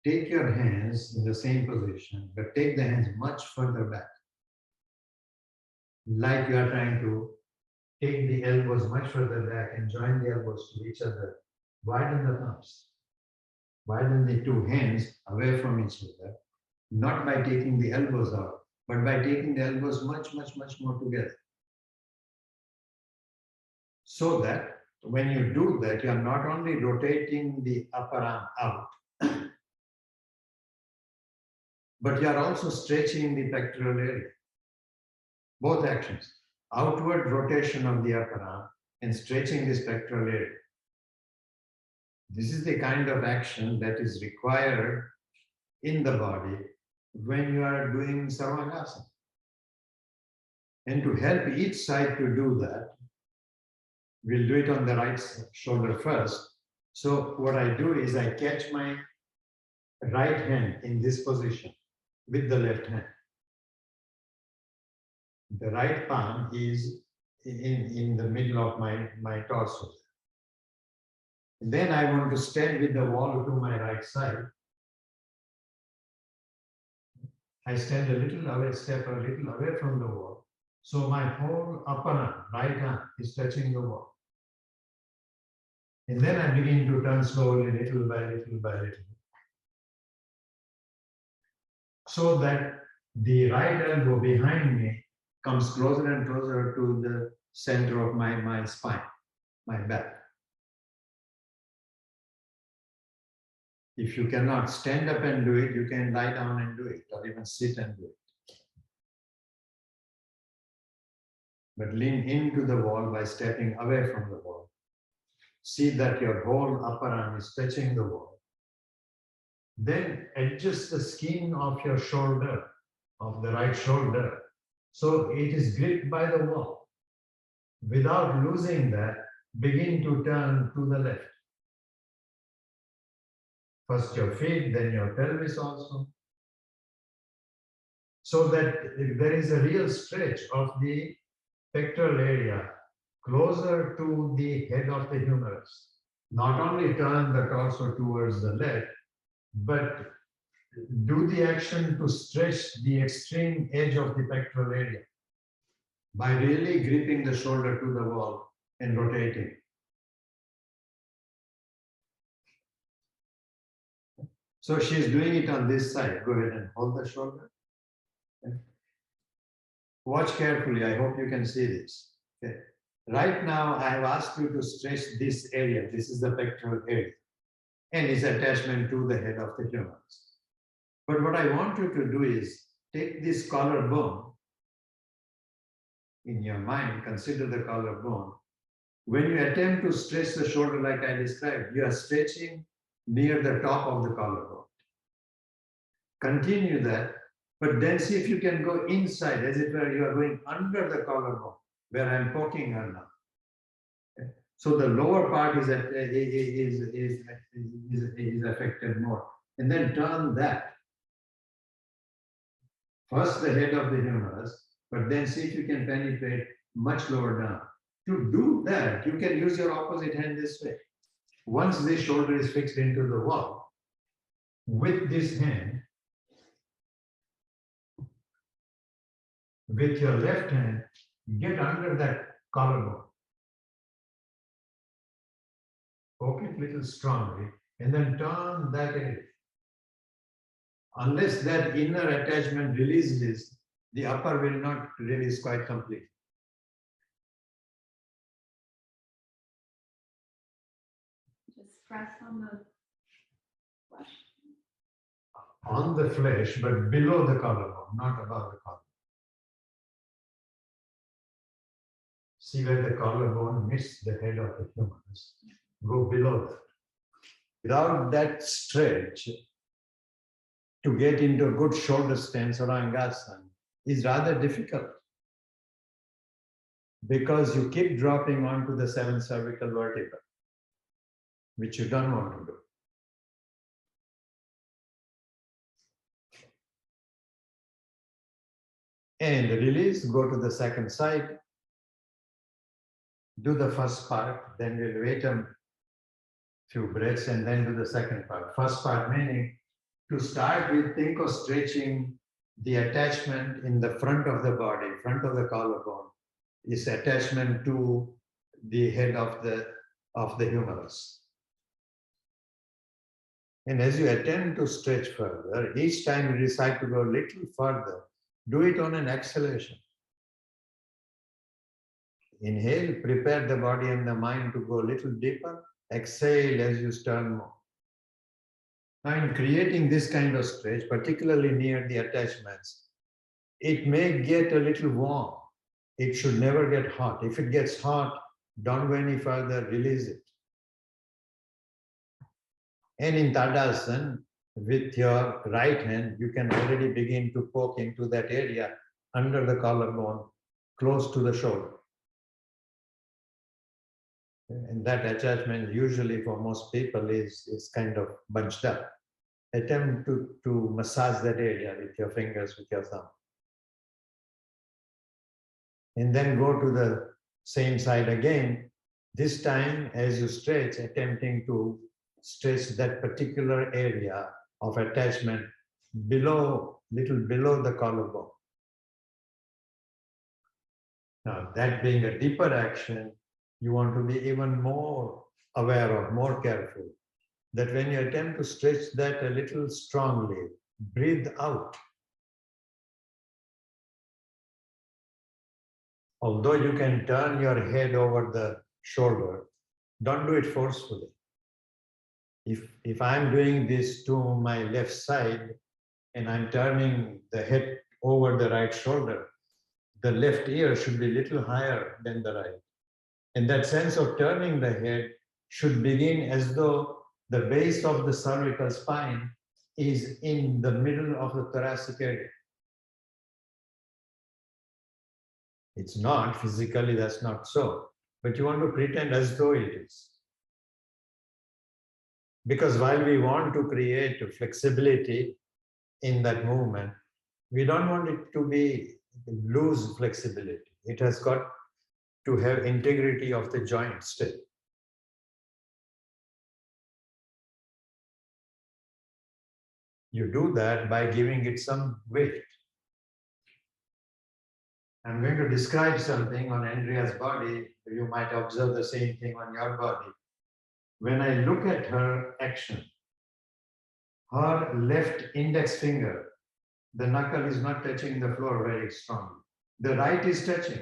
take your hands in the same position, but take the hands much further back. Like you are trying to take the elbows much further back and join the elbows to each other. Widen the palms. Widen the two hands away from each other, not by taking the elbows out, but by taking the elbows much, much, much more together. So that when you do that, you are not only rotating the upper arm out, but you are also stretching the pectoral area. Both actions, outward rotation of the upper arm and stretching this pectoral area. This is the kind of action that is required in the body when you are doing Sarvangasana. And to help each side to do that, we'll do it on the right shoulder first. So what I do is I catch my right hand in this position with the left hand. The right palm is in the middle of my torso. And then I want to stand with the wall to my right side. I stand a little away, step a little away from the wall. So my whole upper arm, right arm, is touching the wall. And then I begin to turn slowly, little by little by little. So that the right elbow behind me comes closer and closer to the center of my spine, my back. If you cannot stand up and do it, you can lie down and do it, or even sit and do it. But lean into the wall by stepping away from the wall. See that your whole upper arm is touching the wall. Then adjust the skin of your shoulder, of the right shoulder, so it is gripped by the wall. Without losing that, begin to turn to the left. First your feet, then your pelvis also. So that there is a real stretch of the pectoral area closer to the head of the humerus. Not only turn the torso towards the left, but do the action to stretch the extreme edge of the pectoral area by really gripping the shoulder to the wall and rotating. So she's doing it on this side. Go ahead and hold the shoulder. Okay. Watch carefully. I hope you can see this. Okay. Right now, I have asked you to stretch this area. This is the pectoral area and its attachment to the head of the humerus. But what I want you to do is take this collarbone in your mind, consider the collarbone. When you attempt to stretch the shoulder like I described, you are stretching near the top of the collarbone. Continue that, but then see if you can go inside, as it were you are going under the collarbone, where I'm poking her now. Okay. So the lower part is affected more. And then turn that. First the head of the humerus, but then see if you can penetrate much lower down. To do that, you can use your opposite hand this way. Once this shoulder is fixed into the wall, with this hand, with your left hand, get under that collarbone. Poke it a little strongly, and then turn that area. Unless that inner attachment releases, the upper will not release quite completely. Just press on the flesh. On the flesh, but below the collarbone, not above the collarbone. See where the collarbone meets the head of the humerus. Go below that. Without that stretch, to get into a good shoulder stance or Angasana is rather difficult, because you keep dropping onto the 7th cervical vertebra, which you don't want to do. And release, go to the second side, do the first part, then we'll wait a few breaths and then do the second part. First part meaning To start with, think of stretching the attachment in the front of the body, front of the collarbone, is attachment to the head of the humerus. And as you attempt to stretch further, each time you decide to go a little further, do it on an exhalation. Inhale, prepare the body and the mind to go a little deeper. Exhale as you turn more. Now, in creating this kind of stretch, particularly near the attachments, it may get a little warm. It should never get hot. If it gets hot, don't go any further, release it. And in Tadasana, with your right hand, you can already begin to poke into that area under the collarbone, close to the shoulder. And that attachment usually for most people is kind of bunched up. Attempt to massage that area with your fingers, with your thumb. And then go to the same side again. This time, as you stretch, attempting to stretch that particular area of attachment below, little below the collarbone. Now, that being a deeper action, you want to be even more aware of, more careful, that when you attempt to stretch that a little strongly, breathe out. Although you can turn your head over the shoulder, don't do it forcefully. If I'm doing this to my left side and I'm turning the head over the right shoulder, the left ear should be a little higher than the right. And that sense of turning the head should begin as though the base of the cervical spine is in the middle of the thoracic area. It's not, physically that's not so, but you want to pretend as though it is. Because while we want to create flexibility in that movement, we don't want it to be loose flexibility. It has got to have integrity of the joint still. You do that by giving it some weight. I'm going to describe something on Andrea's body. You might observe the same thing on your body. When I look at her action, her left index finger, the knuckle is not touching the floor very strongly. The right is touching.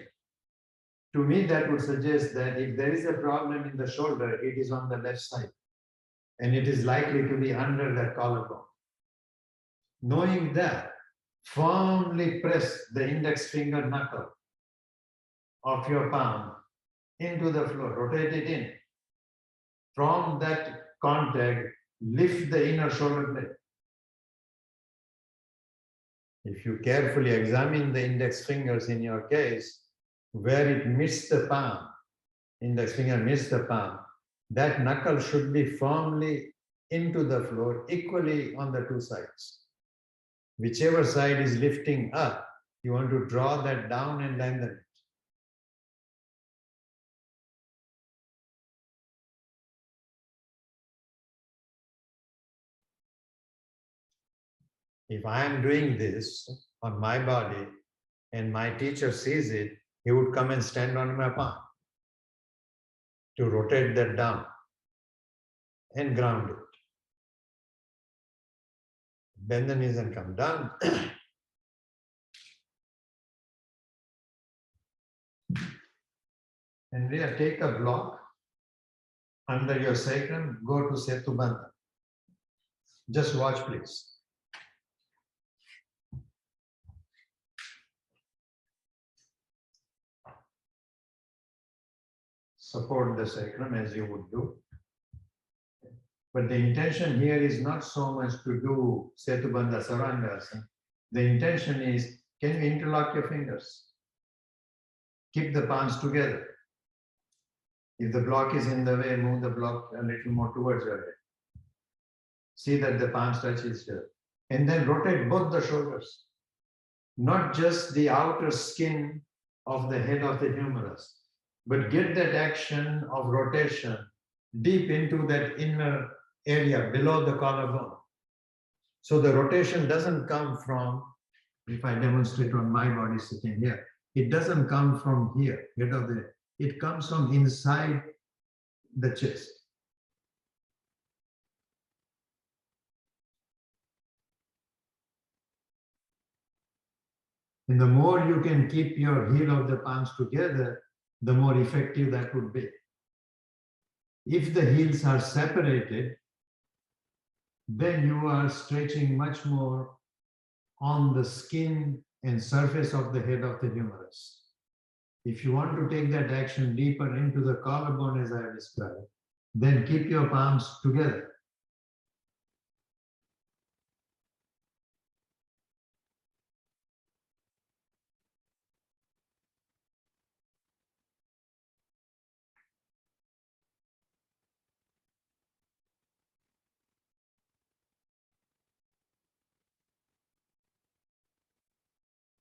To me, that would suggest that if there is a problem in the shoulder, it is on the left side. And it is likely to be under that collarbone. Knowing that, firmly press the index finger knuckle of your palm into the floor, rotate it in. From that contact, lift the inner shoulder blade. If you carefully examine the index fingers in your case, where it meets the palm, index finger meets the palm, that knuckle should be firmly into the floor, equally on the two sides. Whichever side is lifting up, you want to draw that down and lengthen it. If I am doing this on my body and my teacher sees it, he would come and stand on my palm to rotate that down and ground it. Bend the knees and come down. Andrea, take a block under your sacrum, go to Setubandha. Just watch, please. Support the sacrum as you would do. But the intention here is not so much to do Setubandha Sarangasana. The intention is, can you interlock your fingers? Keep the palms together. If the block is in the way, move the block a little more towards your head. See that the palms touch each other. And then rotate both the shoulders. Not just the outer skin of the head of the humerus, but get that action of rotation deep into that inner area below the collarbone. So the rotation doesn't come from, if I demonstrate on my body sitting here, it doesn't come from here, head of the, it comes from inside the chest. And the more you can keep your heel of the palms together, the more effective that would be. If the heels are separated, then you are stretching much more on the skin and surface of the head of the humerus. If you want to take that action deeper into the collarbone as I have described, then keep your palms together.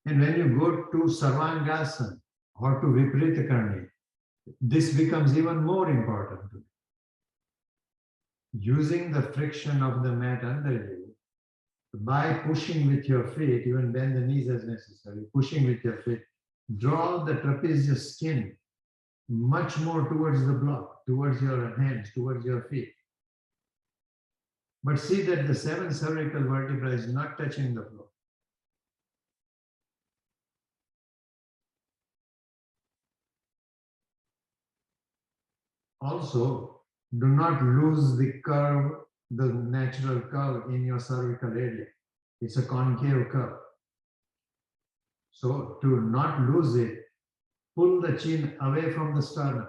And when you go to Sarvangasana or to Viparita Karni, this becomes even more important. Using the friction of the mat under you, by pushing with your feet, even bend the knees as necessary, pushing with your feet, draw the trapezius skin much more towards the block, towards your hands, towards your feet. But see that the 7 cervical vertebra is not touching the floor. Also, do not lose the curve, the natural curve in your cervical area. It's a concave curve. So to not lose it, pull the chin away from the sternum.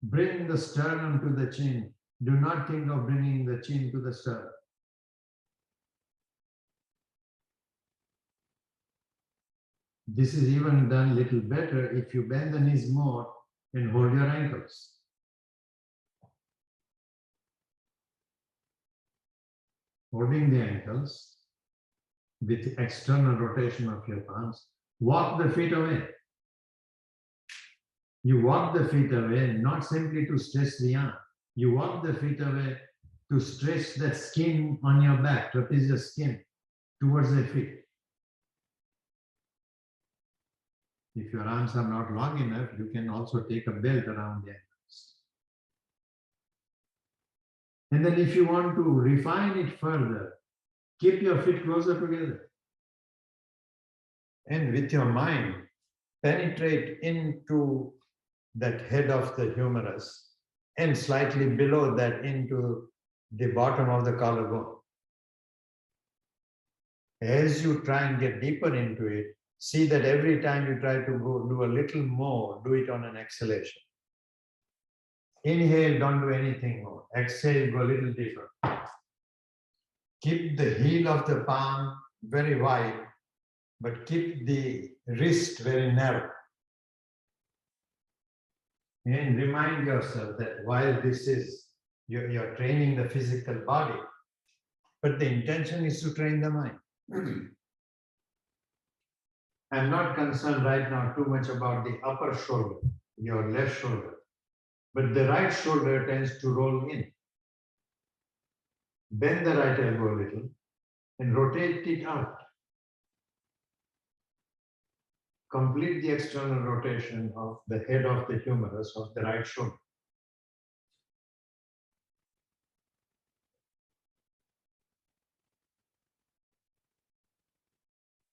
Bring the sternum to the chin. Do not think of bringing the chin to the sternum. This is even done a little better if you bend the knees more and hold your ankles. Holding the ankles with external rotation of your palms, walk the feet away. You walk the feet away not simply to stretch the arm. You walk the feet away to stretch that skin on your back, trapezius skin, towards the feet. If your arms are not long enough, you can also take a belt around the ankles. And then if you want to refine it further, keep your feet closer together. And with your mind, penetrate into that head of the humerus and slightly below that into the bottom of the collarbone. As you try and get deeper into it, see that every time you try to go do a little more, do it on an exhalation. Inhale, don't do anything more. Exhale, go a little deeper. Keep the heel of the palm very wide, but keep the wrist very narrow. And remind yourself that while this is, you're training the physical body, but the intention is to train the mind. I'm not concerned right now too much about the upper shoulder, your left shoulder, but the right shoulder tends to roll in. Bend the right elbow a little and rotate it out. Complete the external rotation of the head of the humerus of the right shoulder.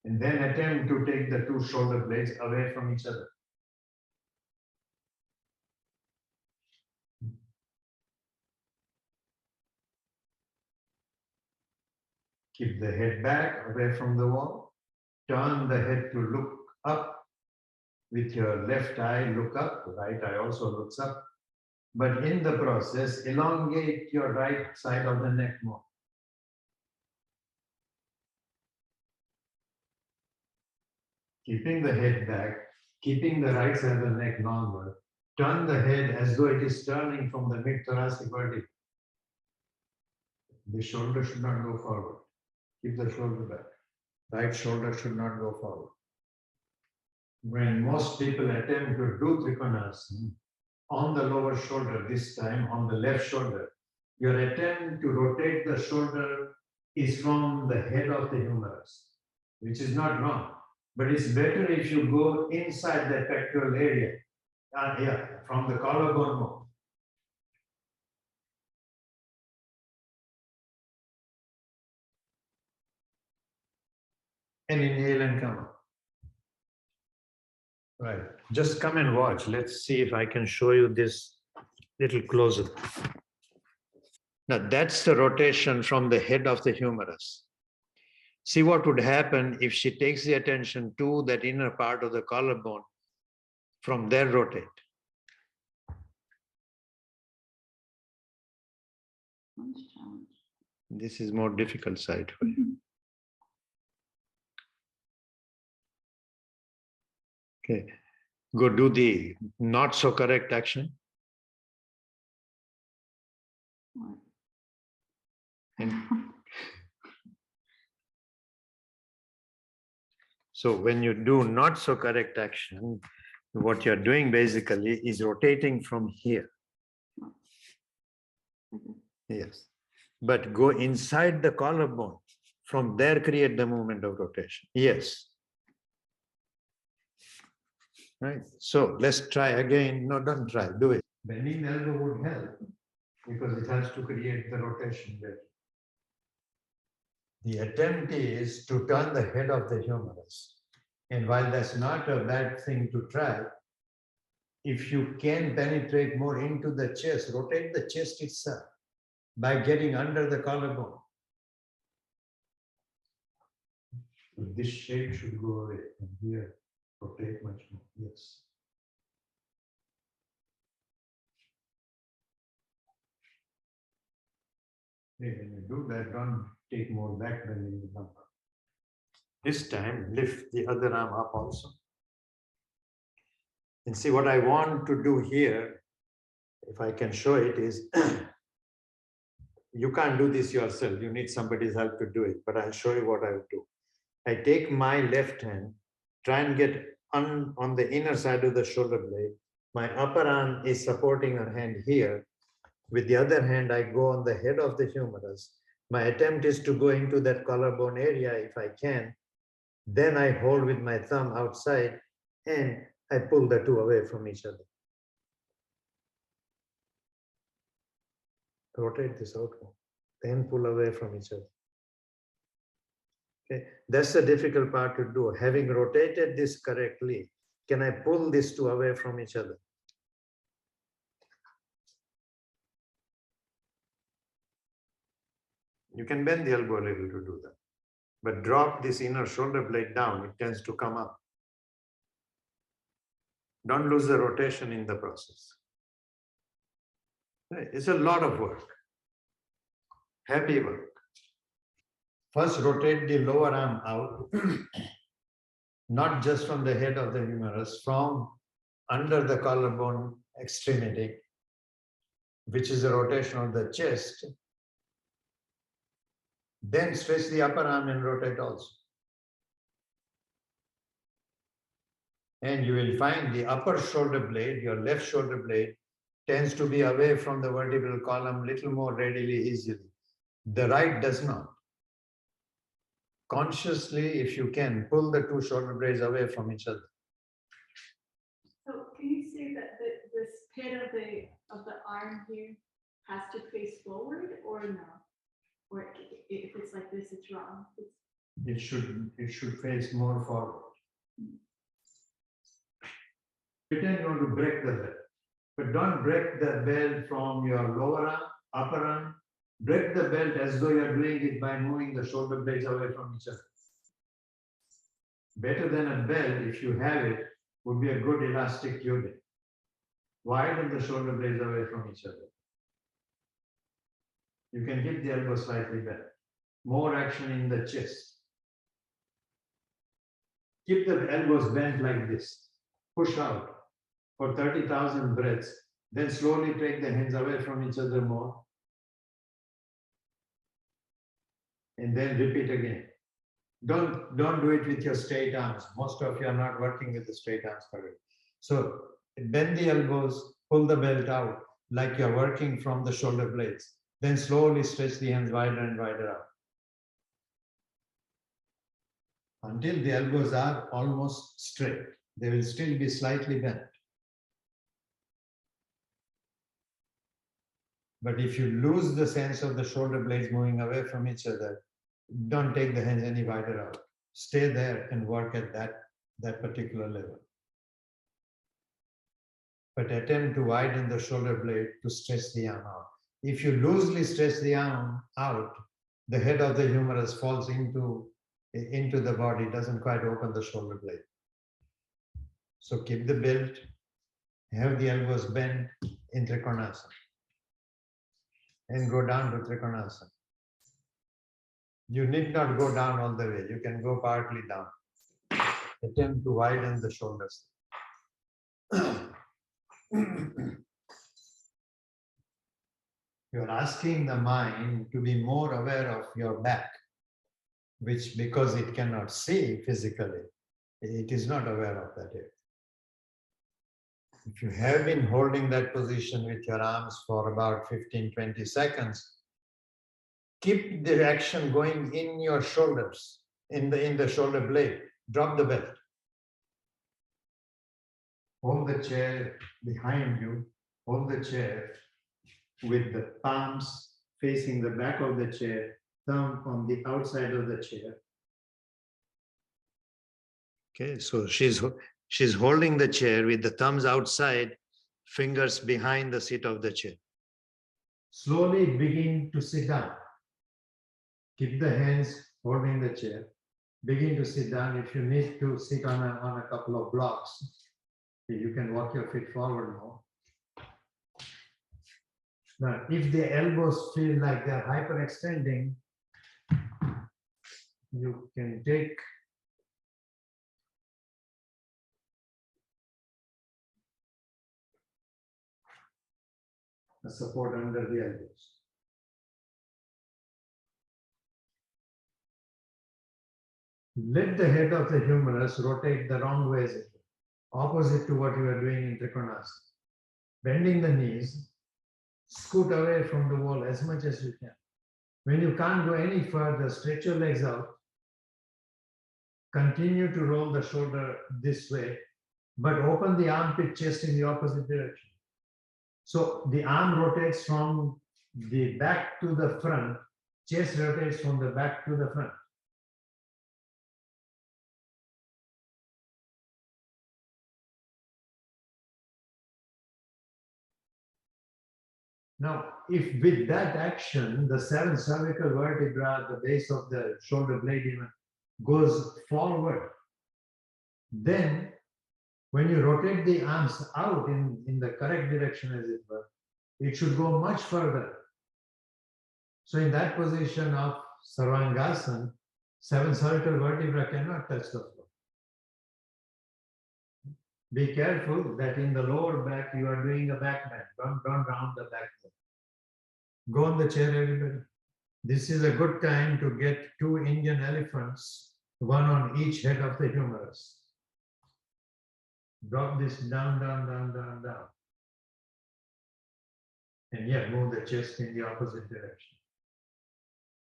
And then attempt to take the 2 shoulder blades away from each other. Keep the head back away from the wall. Turn the head to look up. With your left eye, look up. Right eye also looks up. But in the process, elongate your right side of the neck more. Keeping the head back, keeping the right side of the neck longer. Turn the head as though it is turning from the mid-thoracic vertebra. The shoulder should not go forward. Keep the shoulder back. Right shoulder should not go forward. When most people attempt to do Trikonasana, on the lower shoulder, this time on the left shoulder, Your attempt to rotate the shoulder is from the head of the humerus, which is not wrong. But it's better if you go inside the pectoral area. Yeah, from the collarbone more. And inhale and come up. Right. Just come and watch. Let's see if I can show you this little closer. Now that's the rotation from the head of the humerus. See what would happen if she takes the attention to that inner part of the collarbone. From there, rotate. This is more difficult side for you. Okay. Go do the not so correct action. And so when you do not so correct action, what you're doing basically is rotating from here. Yes. But go inside the collarbone. From there, create the movement of rotation. Yes. Right. So let's try again. No, don't try. Do it. Bending the elbow would help because it helps to create the rotation better. The attempt is to turn the head of the humerus. And while that's not a bad thing to try, if you can penetrate more into the chest, rotate the chest itself by getting under the collarbone. This shape should go away and here rotate much more. Yes. Hey, when you do that, don't take more back bending the number. This time, lift the other arm up also. And see what I want to do here, if I can show it, is you can't do this yourself. You need somebody's help to do it, but I'll show you what I would do. I take my left hand, try and get on the inner side of the shoulder blade. My upper arm is supporting her hand here. With the other hand, I go on the head of the humerus. My attempt is to go into that collarbone area if I can. Then I hold with my thumb outside and I pull the two away from each other. Rotate this outward, then pull away from each other. Okay, that's the difficult part to do. Having rotated this correctly, can I pull these two away from each other? You can bend the elbow a little to do that, but drop this inner shoulder blade down, it tends to come up. Don't lose the rotation in the process. It's a lot of work, heavy work. First, rotate the lower arm out, not just from the head of the humerus, from under the collarbone extremity, which is a rotation of the chest. Then stretch the upper arm and rotate also. And you will find the upper shoulder blade, your left shoulder blade, tends to be away from the vertebral column a little more readily, easily. The right does not. Consciously, if you can, pull the two shoulder blades away from each other. So can you say that this pit of the arm here has to face forward or no? Or if it's like this, it's wrong. It should face more forward. Pretend you want to break the belt, but don't break the belt from your lower arm, upper arm. Break the belt as though you're doing it by moving the shoulder blades away from each other. Better than a belt, if you have it, would be a good elastic tubing. Widen the shoulder blades away from each other. You can hit the elbow slightly better. More action in the chest. Keep the elbows bent like this. Push out for 30,000 breaths. Then slowly take the hands away from each other more. And then repeat again. Don't do it with your straight arms. Most of you are not working with the straight arms correctly. So bend the elbows, pull the belt out like you're working from the shoulder blades. Then slowly stretch the hands wider and wider out until the elbows are almost straight. They will still be slightly bent. But if you lose the sense of the shoulder blades moving away from each other, don't take the hands any wider out. Stay there and work at that particular level. But attempt to widen the shoulder blade to stretch the arm out. If you loosely stretch the arm out, the head of the humerus falls into the body, doesn't quite open the shoulder blade. So keep the belt, have the elbows bent in Trikonasana, and go down to Trikonasana. You need not go down all the way. You can go partly down. Attempt to widen the shoulders. You're asking the mind to be more aware of your back, which, because it cannot see physically, it is not aware of that yet. If you have been holding that position with your arms for about 15-20 seconds, keep the action going in your shoulders, in the shoulder blade. Drop the belt. Hold the chair behind you. Hold the chair with the palms facing the back of the chair, thumb on the outside of the chair. Okay, so she's holding the chair with the thumbs outside, fingers behind the seat of the chair. Slowly begin to sit down. Keep the hands holding the chair. Begin to sit down. If you need to sit on a couple of blocks, you can walk your feet forward more. Now, if the elbows feel like they're hyperextending, you can take a support under the elbows. Let the head of the humerus rotate the wrong way, opposite to what you are doing in Trikonasana. Bending the knees, scoot away from the wall as much as you can. When you can't go any further, stretch your legs out. Continue to roll the shoulder this way, but open the armpit chest in the opposite direction. So the arm rotates from the back to the front, chest rotates from the back to the front. Now, if with that action, the 7 cervical vertebra, the base of the shoulder blade even goes forward, then when you rotate the arms out in the correct direction, as it were, it should go much further. So in that position of Sarvangasana, 7 cervical vertebra cannot touch the floor. Be careful that in the lower back, you are doing a back bend. Don't round the back. Go on the chair, everybody. This is a good time to get 2 Indian elephants, one on each head of the humerus. Drop this down, down, down, down, down. And yeah, move the chest in the opposite direction.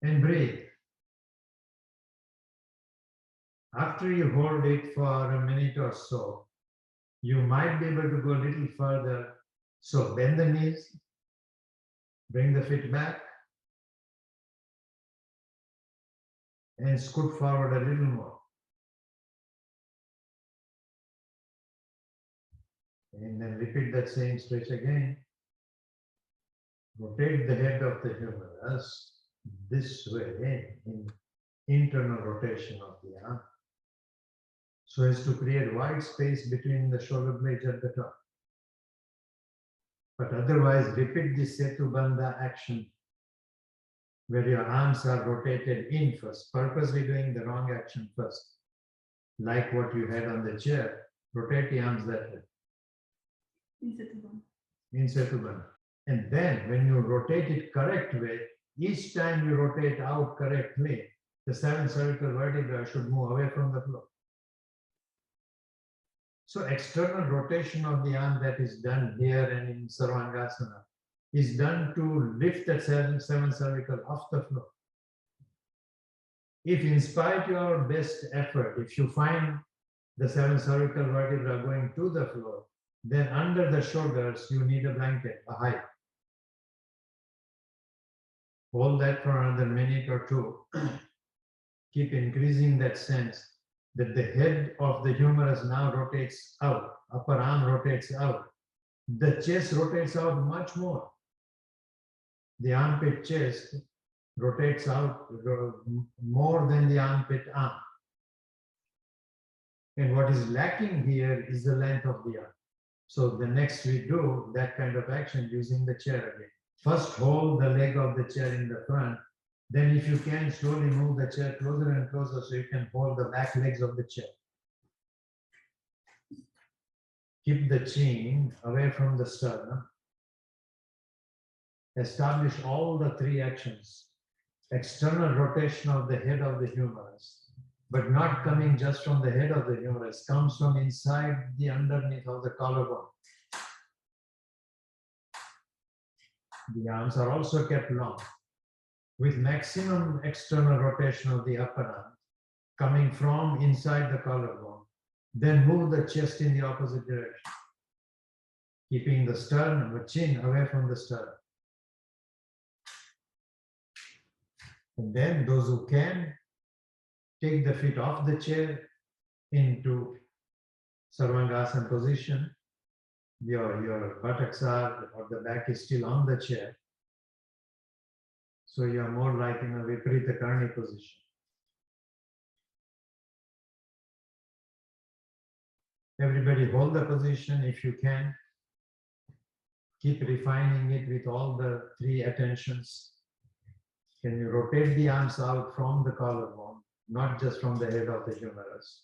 And breathe. After you hold it for a minute or so, you might be able to go a little further. So bend the knees, bring the feet back, and scoot forward a little more. And then repeat that same stretch again. Rotate the head of the humerus this way in internal rotation of the arm, so as to create wide space between the shoulder blades at the top. But otherwise, repeat the Setu Bandha action where your arms are rotated in first, purposely doing the wrong action first. Like what you had on the chair, rotate the arms that way. In Setu Bandha. And then when you rotate it correct way, each time you rotate out correctly, the 7 cervical vertebra should move away from the floor. So external rotation of the arm that is done here and in Sarvangasana is done to lift that seven cervical off the floor. If in spite your best effort, if you find the seven cervical vertebrae going to the floor, then under the shoulders, you need a blanket, a height. Hold that for another minute or two. Keep increasing that sense that the head of the humerus now rotates out, upper arm rotates out. The chest rotates out much more. The armpit chest rotates out more than the armpit arm. And what is lacking here is the length of the arm. So the next we do that kind of action using the chair again. First hold the leg of the chair in the front. Then if you can, slowly move the chair closer and closer so you can hold the back legs of the chair. Keep the chin away from the sternum. Establish all the three actions. External rotation of the head of the humerus, but not coming just from the head of the humerus, comes from inside the underneath of the collarbone. The arms are also kept long, with maximum external rotation of the upper arm, coming from inside the collarbone. Then move the chest in the opposite direction, keeping the sternum, the chin away from the sternum. And then those who can, take the feet off the chair into Sarvangasana position. Your buttocks are, or the back is still on the chair. So you are more like in a Viparita Karni position. Everybody hold the position if you can. Keep refining it with all the three attentions. Can you rotate the arms out from the collarbone, not just from the head of the humerus?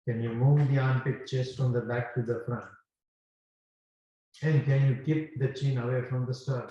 Can you move the armpit chest from the back to the front? And can you keep the chin away from the sternum?